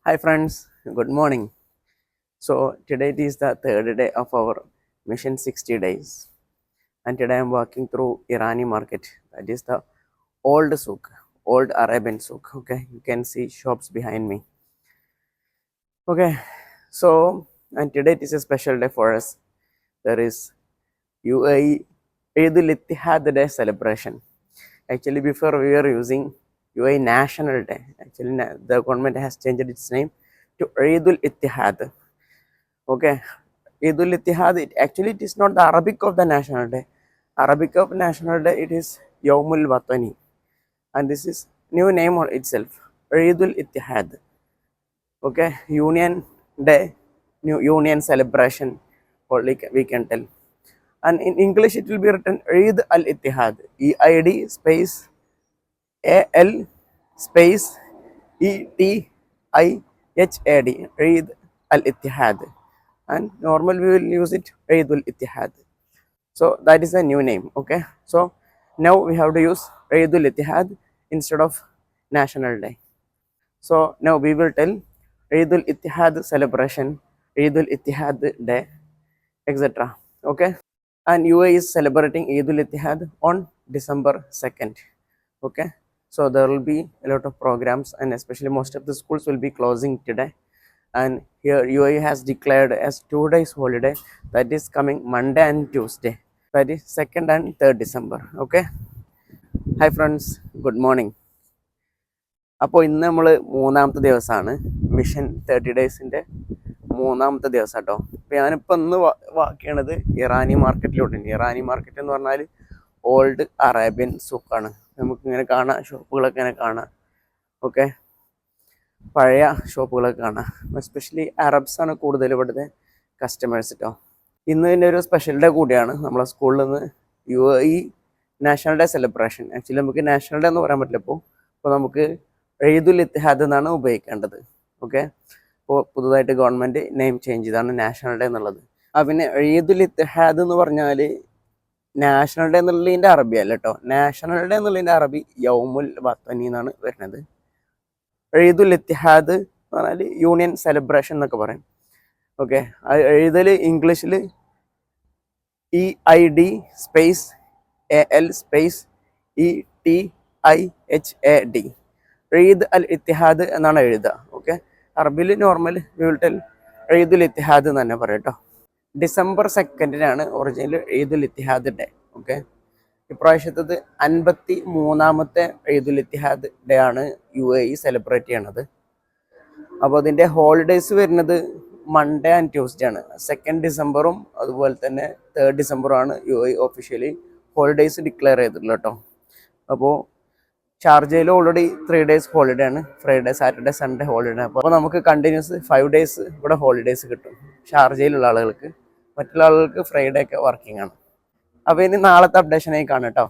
Hi friends, good morning. So today it is the third day of our mission 60 days, and today I am walking through Irani market. That is the old souk, old Arabian souk. Okay, you can see shops behind me. Okay, so and today it is a special day for us. There is UAE Eid al-Ittihad Day celebration. Actually, before we were using UAE National Day. Actually, the government has changed its name to Eid al-Ittihad. Okay, Eid al-Ittihad, it is not the Arabic of the National Day. Arabic of National Day, it is Yawmul Watani. And this is new name on itself, Eid al-Ittihad. Okay, Union Day, new Union celebration, or like we can tell. And in English, it will be written Eid al-Ittihad, E-I-D space A-L space E-T-I-H-A-D, Eid al-Ittihad. And normal we will use it Eid al-Ittihad. So that is a new name. Okay, so now we have to use Eid al-Ittihad instead of National Day. So now we will tell Eid al-Ittihad celebration, Eid al-Ittihad Day, etc. Okay, and UAE is celebrating Eid al-Ittihad on December 2nd. Okay, so there will be a lot of programs, and especially most of the schools will be closing today. And here UAE has declared as 2 days holiday, that is coming Monday and Tuesday, that is 2nd and 3rd December. Okay, hi friends, good morning. അപ്പോൾ ഇന്ന് നമ്മൾ മൂന്നാമത്തെ ദിവസമാണ് mission 30 ഡേയ്സിൻ്റെ മൂന്നാമത്തെ ദിവസം കേട്ടോ. അപ്പോൾ ഞാനിപ്പോൾ ഇന്ന് വാക്കിയണത് ഇറാനി മാർക്കറ്റിലോട്ടുണ്ട്. ഇറാനി മാർക്കറ്റ് എന്ന് പറഞ്ഞാൽ ഓൾഡ് അറേബ്യൻ സൂക്കാണ്. നമുക്കിങ്ങനെ കാണാം, ഷോപ്പുകളൊക്കെ ഇങ്ങനെ കാണാം. ഓക്കെ, പഴയ ഷോപ്പുകളൊക്കെ കാണാം. എസ്പെഷ്യലി അറബ്സാണ് കൂടുതൽ ഇവിടുത്തെ കസ്റ്റമേഴ്സ് കേട്ടോ. ഇന്ന് ഇതിൻ്റെ ഒരു സ്പെഷ്യൽ ഡേ കൂടിയാണ്. നമ്മളെ സ്കൂളിൽ നിന്ന് UAE national day celebration. Actually നമുക്ക് നാഷണൽ ഡേ എന്ന് പറയാൻ പറ്റില്ല. അപ്പോൾ നമുക്ക് Eid al-Ittihad എന്നാണ് ഉപയോഗിക്കേണ്ടത്. ഓക്കെ, അപ്പോൾ പുതുതായിട്ട് ഗവൺമെൻറ് നെയിം ചേഞ്ച് ചെയ്താണ് നാഷണൽ ഡേ എന്നുള്ളത്. പിന്നെ Eid al-Ittihad എന്ന് പറഞ്ഞാൽ നാഷണൽ ഡേ എന്നുള്ളതിൻ്റെ അറബി അല്ല കേട്ടോ. നാഷണൽ ഡേ എന്നുള്ളതിൻ്റെ അറബി യൗമുൽ വത്തനി എന്നാണ് വരുന്നത്. Eid al-Ittihad എന്ന് പറഞ്ഞാൽ യൂണിയൻ സെലിബ്രേഷൻ എന്നൊക്കെ പറയും. ഓക്കെ, എഴുതൽ ഇംഗ്ലീഷിൽ EID space AL space ETIHAD, Eid al Ittihad എന്നാണ് എഴുതുക. ഓക്കെ, അറബിൽ നോർമൽ വിൽ Eid al-Ittihad എന്ന് തന്നെ പറയാം കേട്ടോ. December 2nd original Eid al-Ittihad day. Okay, ഇപ്രാവശ്യത്തത് 53ാമത്തെ Eid al-Ittihad ഡേ ആണ് UAE സെലിബ്രേറ്റ് ചെയ്യണത്. അപ്പോൾ അതിൻ്റെ ഹോളിഡേയ്സ് വരുന്നത് മൺഡേ ആൻഡ് ട്യൂസ്ഡേ ആണ്. 2nd ഡിസംബറും അതുപോലെ തന്നെ 3rd ഡിസംബറും ആണ് UAE ഒഫീഷ്യലി ഹോളിഡേയ്സ് ഡിക്ലെയർ ചെയ്തിട്ടുള്ളത് കേട്ടോ. അപ്പോൾ ഷാർജയിൽ ഓൾറെഡി 3 days ഹോളിഡേ ആണ്. Friday, Saturday, Sunday holiday. അപ്പോൾ നമുക്ക് കണ്ടിന്യൂസ് 5 days ഇവിടെ ഹോളിഡേയ്സ് കിട്ടും ഷാർജയിലുള്ള ആളുകൾക്ക്. മറ്റുള്ള ആളുകൾക്ക് ഫ്രൈഡേ ഒക്കെ വർക്കിംഗ് ആണ്. അപ്പോൾ ഇനി നാളത്തെ അപ്ഡേഷനായി കാണാം കേട്ടോ.